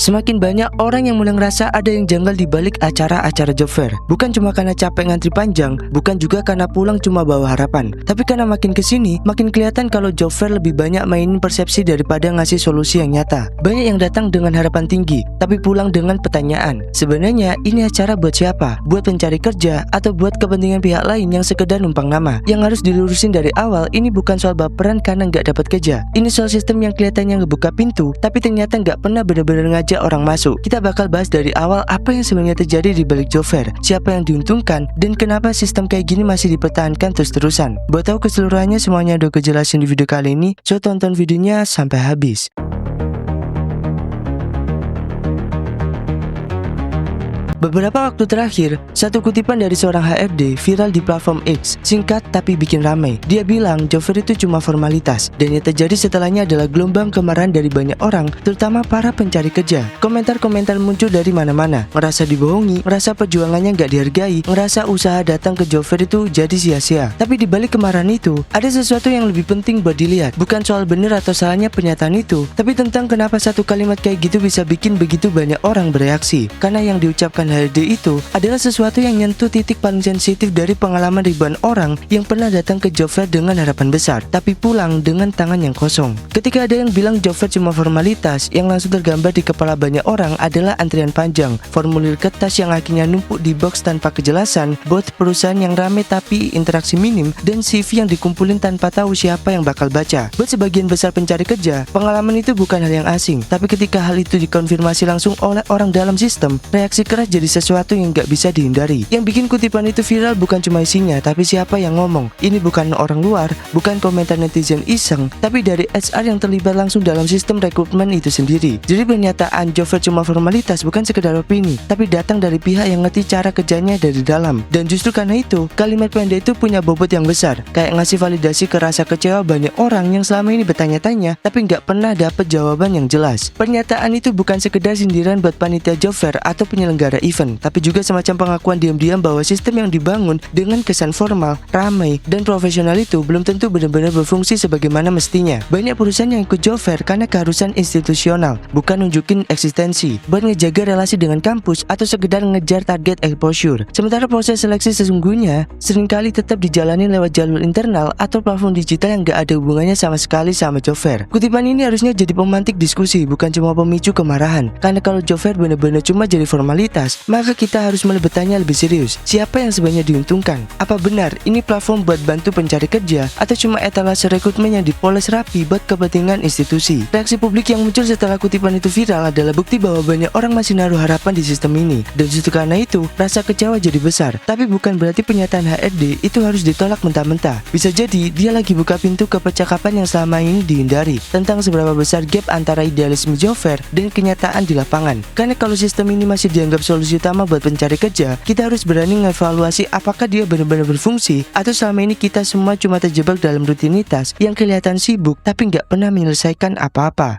Semakin banyak orang yang mulai ngerasa ada yang janggal di balik acara-acara job fair. Bukan cuma karena capek ngantri panjang, bukan juga karena pulang cuma bawa harapan, tapi karena makin kesini, makin kelihatan kalau job fair lebih banyak mainin persepsi daripada ngasih solusi yang nyata. Banyak yang datang dengan harapan tinggi, tapi pulang dengan pertanyaan. Sebenarnya ini acara buat siapa? Buat pencari kerja atau buat kepentingan pihak lain yang sekedar numpang nama? Yang harus dilurusin dari awal, ini bukan soal baperan karena nggak dapat kerja. Ini soal sistem yang kelihatannya ngebuka pintu, tapi ternyata nggak pernah benar-benar ngajak orang masuk. Kita bakal bahas dari awal apa yang sebenarnya terjadi di balik job fair, siapa yang diuntungkan, dan kenapa sistem kayak gini masih dipertahankan terus-terusan. Buat tahu keseluruhannya semuanya udah kejelasin di video kali ini, so tonton videonya sampai habis. Beberapa waktu terakhir, satu kutipan dari seorang HRD viral di platform X, singkat tapi bikin ramai. Dia bilang job fair itu cuma formalitas, dan yang terjadi setelahnya adalah gelombang kemarahan dari banyak orang, terutama para pencari kerja. Komentar-komentar muncul dari mana-mana, ngerasa dibohongi, ngerasa perjuangannya nggak dihargai, ngerasa usaha datang ke job fair itu jadi sia-sia. Tapi di balik kemarahan itu, ada sesuatu yang lebih penting buat dilihat. Bukan soal benar atau salahnya pernyataan itu, tapi tentang kenapa satu kalimat kayak gitu bisa bikin begitu banyak orang bereaksi. Karena yang diucapkan HRD itu adalah sesuatu yang nyentuh titik paling sensitif dari pengalaman ribuan orang yang pernah datang ke job fair dengan harapan besar, tapi pulang dengan tangan yang kosong. Ketika ada yang bilang job fair cuma formalitas, yang langsung tergambar di kepala banyak orang adalah antrian panjang, formulir kertas yang akhirnya numpuk di box tanpa kejelasan, bot perusahaan yang rame tapi interaksi minim, dan CV yang dikumpulin tanpa tahu siapa yang bakal baca. Buat sebagian besar pencari kerja, pengalaman itu bukan hal yang asing, tapi ketika hal itu dikonfirmasi langsung oleh orang dalam sistem, reaksi keras jadi sesuatu yang nggak bisa dihindari. Yang bikin kutipan itu viral bukan cuma isinya, tapi siapa yang ngomong. Ini bukan orang luar, bukan komentar netizen iseng, tapi dari HR yang terlibat langsung dalam sistem rekrutmen itu sendiri. Jadi pernyataan job fair cuma formalitas bukan sekedar opini, tapi datang dari pihak yang ngerti cara kerjanya dari dalam. Dan justru karena itu, kalimat pendek itu punya bobot yang besar, kayak ngasih validasi ke rasa kecewa banyak orang yang selama ini bertanya-tanya, tapi nggak pernah dapet jawaban yang jelas. Pernyataan itu bukan sekedar sindiran buat panitia job fair atau penyelenggara event, tapi juga semacam pengakuan diam-diam bahwa sistem yang dibangun dengan kesan formal, ramai, dan profesional itu belum tentu benar-benar berfungsi sebagaimana mestinya. Banyak perusahaan yang ikut job fair karena keharusan institusional, bukan nunjukin eksistensi, buat ngejaga relasi dengan kampus atau sekedar ngejar target exposure. Sementara proses seleksi sesungguhnya seringkali tetap dijalani lewat jalur internal atau platform digital yang gak ada hubungannya sama sekali sama job fair. Kutipan ini harusnya jadi pemantik diskusi, bukan cuma pemicu kemarahan. Karena kalau job fair benar-benar cuma jadi formalitas, maka kita harus mulai bertanya lebih serius, siapa yang sebenarnya diuntungkan? Apa benar ini platform buat bantu pencari kerja atau cuma etalase rekrutmen yang dipoles rapi buat kepentingan institusi? Reaksi publik yang muncul setelah kutipan itu viral adalah bukti bahwa banyak orang masih naruh harapan di sistem ini, dan justru karena itu rasa kecewa jadi besar. Tapi bukan berarti pernyataan HRD itu harus ditolak mentah-mentah. Bisa jadi dia lagi buka pintu ke percakapan yang selama ini dihindari tentang seberapa besar gap antara idealisme job fair dan kenyataan di lapangan. Karena kalau sistem ini masih dianggap solusi utama buat pencari kerja, kita harus berani mengevaluasi apakah dia benar-benar berfungsi atau selama ini kita semua cuma terjebak dalam rutinitas yang kelihatan sibuk tapi nggak pernah menyelesaikan apa-apa.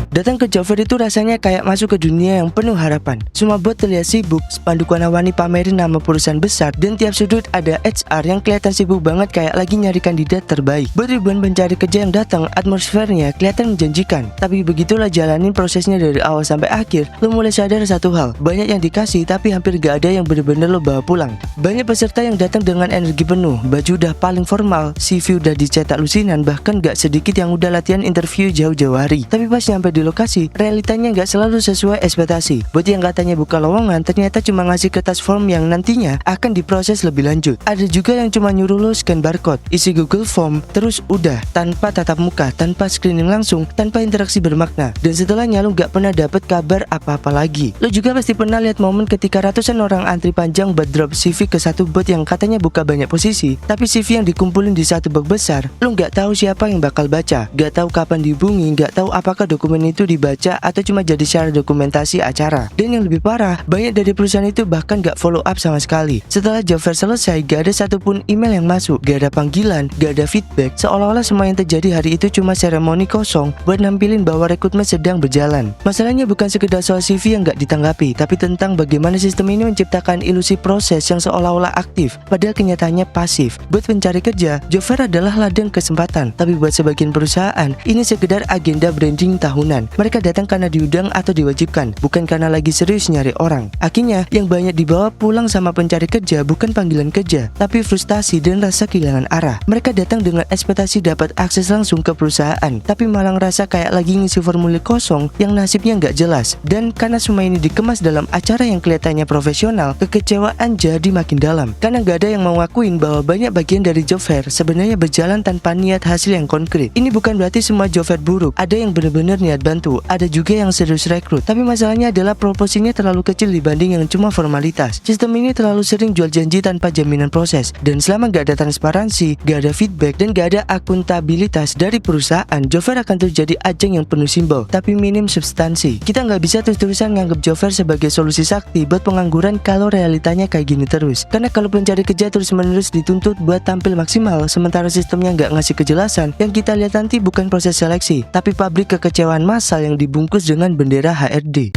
Datang ke job fair itu rasanya kayak masuk ke dunia yang penuh harapan. Semua bot terlihat sibuk, spanduk warna-warni pamerin nama perusahaan besar, dan tiap sudut ada HR yang kelihatan sibuk banget kayak lagi nyari kandidat terbaik. Buat ribuan pencari kerja yang datang, atmosfernya kelihatan menjanjikan. Tapi begitulah jalanin prosesnya dari awal sampai akhir, lo mulai sadar satu hal, banyak yang dikasih tapi hampir gak ada yang bener-bener lo bawa pulang. Banyak peserta yang datang dengan energi penuh, baju udah paling formal, CV udah dicetak lusinan, bahkan gak sedikit yang udah latihan interview jauh-jauh hari. Tapi pas nyampe di lokasi, realitanya nggak selalu sesuai ekspektasi. Buat yang katanya buka lowongan, ternyata cuma ngasih kertas form yang nantinya akan diproses lebih lanjut. Ada juga yang cuma nyuruh lo scan barcode, isi Google Form, terus udah, tanpa tatap muka, tanpa screening langsung, tanpa interaksi bermakna. Dan setelahnya lo nggak pernah dapet kabar apa-apa lagi. Lo juga pasti pernah lihat momen ketika ratusan orang antri panjang buat drop CV ke satu bot yang katanya buka banyak posisi, tapi CV yang dikumpulin di satu box besar, lo nggak tahu siapa yang bakal baca, nggak tahu kapan dihubungi, nggak tahu apakah dokumen itu itu dibaca atau cuma jadi syarat dokumentasi acara. Dan yang lebih parah, banyak dari perusahaan itu bahkan gak follow up sama sekali. Setelah job fair selesai, gak ada satupun email yang masuk, gak ada panggilan, gak ada feedback. Seolah-olah semua yang terjadi hari itu cuma seremoni kosong buat nampilin bahwa rekrutmen sedang berjalan. Masalahnya bukan sekedar soal CV yang gak ditanggapi, tapi tentang bagaimana sistem ini menciptakan ilusi proses yang seolah-olah aktif, padahal kenyataannya pasif. Buat pencari kerja, job fair adalah ladang kesempatan, tapi buat sebagian perusahaan, ini sekedar agenda branding tahunan. Mereka datang karena diundang atau diwajibkan, bukan karena lagi serius nyari orang. Akhirnya, yang banyak dibawa pulang sama pencari kerja bukan panggilan kerja, tapi frustasi dan rasa kehilangan arah. Mereka datang dengan ekspektasi dapat akses langsung ke perusahaan, tapi malah ngerasa kayak lagi ngisi formulir kosong yang nasibnya nggak jelas. Dan karena semua ini dikemas dalam acara yang kelihatannya profesional, kekecewaan jadi makin dalam. Karena nggak ada yang mau ngakuin bahwa banyak bagian dari job fair sebenarnya berjalan tanpa niat hasil yang konkret. Ini bukan berarti semua job fair buruk. Ada yang benar-benar niat bantu, ada juga yang serius rekrut. Tapi masalahnya adalah proporsinya terlalu kecil dibanding yang cuma formalitas. Sistem ini terlalu sering jual janji tanpa jaminan proses. Dan selama nggak ada transparansi, nggak ada feedback, dan nggak ada akuntabilitas dari perusahaan, job fair akan terjadi ajang yang penuh simbol, tapi minim substansi. Kita nggak bisa terus-terusan nganggap job fair sebagai solusi sakti buat pengangguran kalau realitanya kayak gini terus. Karena kalau pencari kerja terus-menerus dituntut buat tampil maksimal, sementara sistemnya nggak ngasih kejelasan, yang kita lihat nanti bukan proses seleksi, tapi pabrik kekecewaan massal yang dibungkus dengan bendera HRD.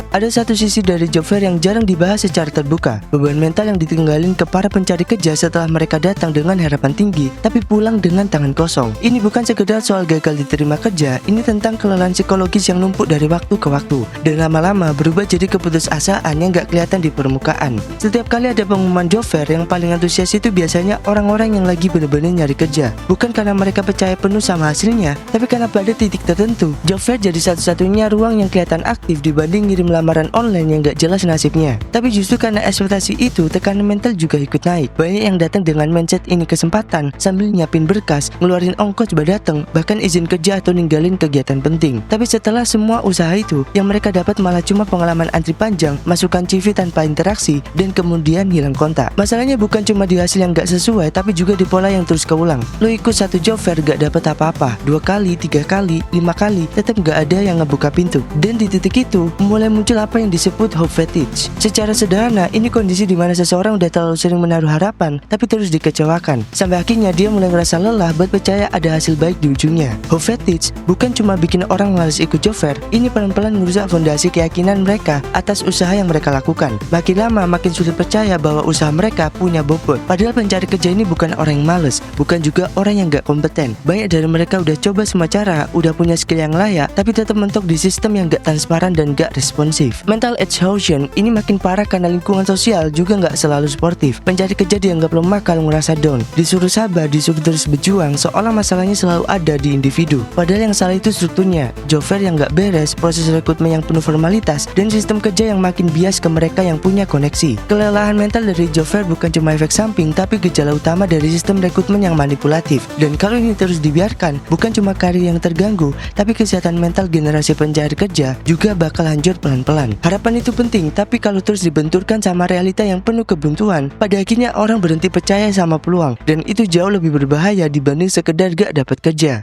Ada satu sisi dari job fair yang jarang dibahas secara terbuka, beban mental yang ditinggalin ke para pencari kerja setelah mereka datang dengan harapan tinggi, tapi pulang dengan tangan kosong. Ini bukan sekedar soal gagal diterima kerja, ini tentang kelelahan psikologis yang numpuk dari waktu ke waktu, dan lama-lama berubah jadi keputusasaan yang gak kelihatan di permukaan. Setiap kali ada pengumuman job fair, yang paling antusias itu biasanya orang-orang yang lagi bener-bener nyari kerja. Bukan karena mereka percaya penuh sama hasilnya, tapi karena pada titik tertentu, job fair jadi satu-satunya ruang yang kelihatan aktif dibanding ngirim lamaran online yang gak jelas nasibnya. Tapi justru karena ekspektasi itu, tekanan mental juga ikut naik. Banyak yang datang dengan mindset ini kesempatan, sambil nyiapin berkas, ngeluarin ongkos buat datang, bahkan izin kerja atau ninggalin kegiatan penting. Tapi setelah semua usaha itu, yang mereka dapat malah cuma pengalaman antri panjang, masukan CV tanpa interaksi, dan kemudian hilang kontak. Masalahnya bukan cuma di hasil yang gak sesuai, tapi juga di pola yang terus keulang. Lo ikut satu job fair gak dapat apa-apa, 2 kali, 3 kali, 5 kali, tetap gak ada yang ngebuka pintu. Dan di titik itu, mulai muncul apa yang disebut hope fatigue. Secara sederhana, ini kondisi di mana seseorang udah terlalu sering menaruh harapan, tapi terus dikecewakan. Sampai akhirnya dia mulai ngerasa lelah buat percaya ada hasil baik di ujungnya. Hope fatigue bukan cuma bikin orang malas ikut job fair, ini pelan-pelan merusak fondasi keyakinan mereka atas usaha yang mereka lakukan. Makin lama, makin sulit percaya bahwa usaha mereka punya bobot. Padahal pencari kerja ini bukan orang yang males, bukan juga orang yang gak kompeten. Banyak dari mereka udah coba semua cara, udah punya skill yang layak, tapi tetap mentok di sistem yang gak transparan dan gak responsif. Mental exhaustion ini makin parah karena lingkungan sosial juga nggak selalu sportif. Pencari kerja dianggap lemah kalau ngerasa down, disuruh sabar, disuruh terus berjuang, seolah masalahnya selalu ada di individu. Padahal yang salah itu strukturnya, job fair yang nggak beres, proses rekrutmen yang penuh formalitas, dan sistem kerja yang makin bias ke mereka yang punya koneksi. Kelelahan mental dari job fair bukan cuma efek samping, tapi gejala utama dari sistem rekrutmen yang manipulatif. Dan kalau ini terus dibiarkan, bukan cuma karir yang terganggu, tapi kesehatan mental generasi pencari kerja juga bakal hancur pelan-pelan. Harapan itu penting, tapi kalau terus dibenturkan sama realita yang penuh kebuntuan, pada akhirnya orang berhenti percaya sama peluang, dan itu jauh lebih berbahaya dibanding sekedar gak dapat kerja.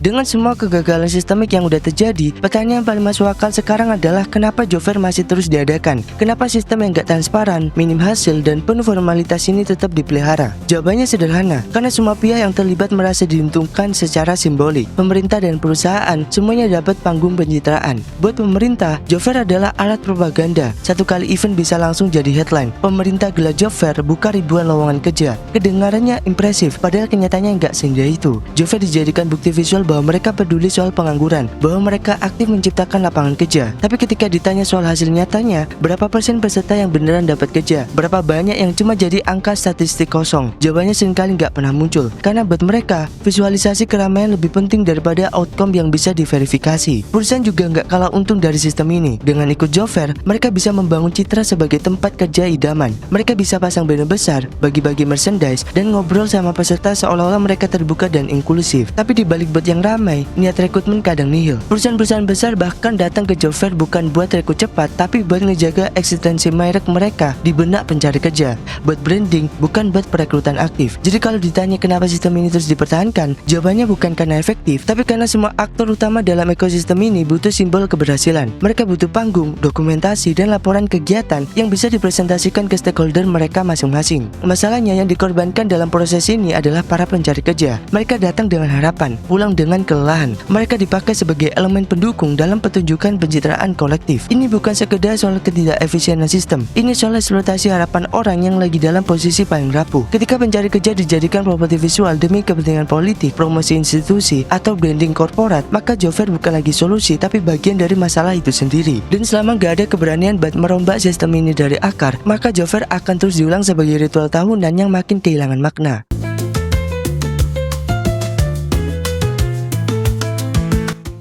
Dengan semua kegagalan sistemik yang udah terjadi, pertanyaan yang paling masuk akal sekarang adalah kenapa job fair masih terus diadakan? Kenapa sistem yang gak transparan, minim hasil, dan penuh formalitas ini tetap dipelihara? Jawabannya sederhana, karena semua pihak yang terlibat merasa diuntungkan secara simbolik. Pemerintah dan perusahaan semuanya dapat panggung pencitraan. Buat pemerintah, job fair adalah alat propaganda. Satu kali event bisa langsung jadi headline. Pemerintah gelar job fair buka ribuan lowongan kerja. Kedengarannya impresif, padahal kenyataannya nggak seindah itu. Job fair dijadikan bukti visual bahwa mereka peduli soal pengangguran, bahwa mereka aktif menciptakan lapangan kerja. Tapi ketika ditanya soal hasil nyatanya, berapa persen peserta yang beneran dapat kerja? Berapa banyak yang cuma jadi angka statistik kosong? Jawabannya seringkali nggak pernah muncul. Karena buat mereka, visualisasi keramaian lebih penting daripada outcome yang bisa diverifikasi. Perusahaan juga nggak kalah untung dari sistem ini. Dengan ikut job fair, mereka bisa membangun citra sebagai tempat kerja idaman. Mereka bisa pasang banner besar, bagi-bagi merchandise, dan ngobrol sama peserta seolah-olah mereka terbuka dan inklusif. Tapi di balik bot yang ramai, niat rekrutmen kadang nihil. Perusahaan-perusahaan besar bahkan datang ke job fair bukan buat rekrut cepat, tapi buat ngejaga eksistensi merek mereka di benak pencari kerja, buat branding, bukan buat perekrutan aktif. Jadi kalau ditanya kenapa sistem ini terus dipertahankan, jawabannya bukan karena efektif, tapi karena semua aktor utama dalam ekosistem ini butuh simbol keberhasilan. Mereka butuh panggung, dokumentasi, dan laporan kegiatan yang bisa dipresentasikan ke stakeholder mereka masing-masing. Masalahnya yang dikorbankan dalam proses ini adalah para pencari kerja. Mereka datang dengan harapan, pulang dengan kelelahan. Mereka dipakai sebagai elemen pendukung dalam pertunjukan pencitraan kolektif. Ini bukan sekedar soal ketidakefisienan sistem. Ini soal eksploitasi harapan orang yang lagi dalam posisi paling rapuh. Ketika pencari kerja dijadikan properti visual demi kepentingan politik, promosi institusi, atau branding korporat, maka job fair bukan lagi solusi tapi bagian dari masalah itu sendiri. Dan selama gak ada keberanian buat merombak sistem ini dari akar, maka job fair akan terus diulang sebagai ritual tahunan yang makin kehilangan makna.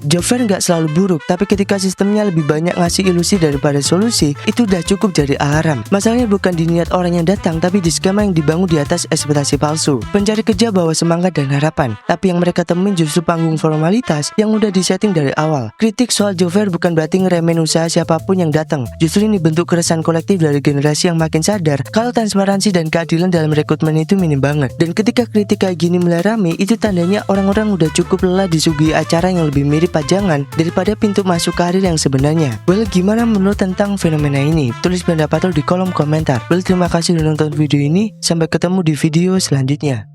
Job fair nggak selalu buruk, tapi ketika sistemnya lebih banyak ngasih ilusi daripada solusi, itu udah cukup jadi alarm. Masalahnya bukan di niat orang yang datang, tapi di skema yang dibangun di atas ekspektasi palsu. Pencari kerja bawa semangat dan harapan, tapi yang mereka temuin justru panggung formalitas yang udah disetting dari awal. Kritik soal job fair bukan berarti ngeremehin usaha siapapun yang datang. Justru ini bentuk keresahan kolektif dari generasi yang makin sadar kalau transparansi dan keadilan dalam rekrutmen itu minim banget. Dan ketika kritik kayak gini mulai rame, itu tandanya orang-orang udah cukup lelah disuguhi acara yang lebih mirip jangan daripada pintu masuk karir yang sebenarnya. Well, gimana menurut tentang fenomena ini? Tulis pendapat lo di kolom komentar. Well, terima kasih sudah nonton video ini. Sampai ketemu di video selanjutnya.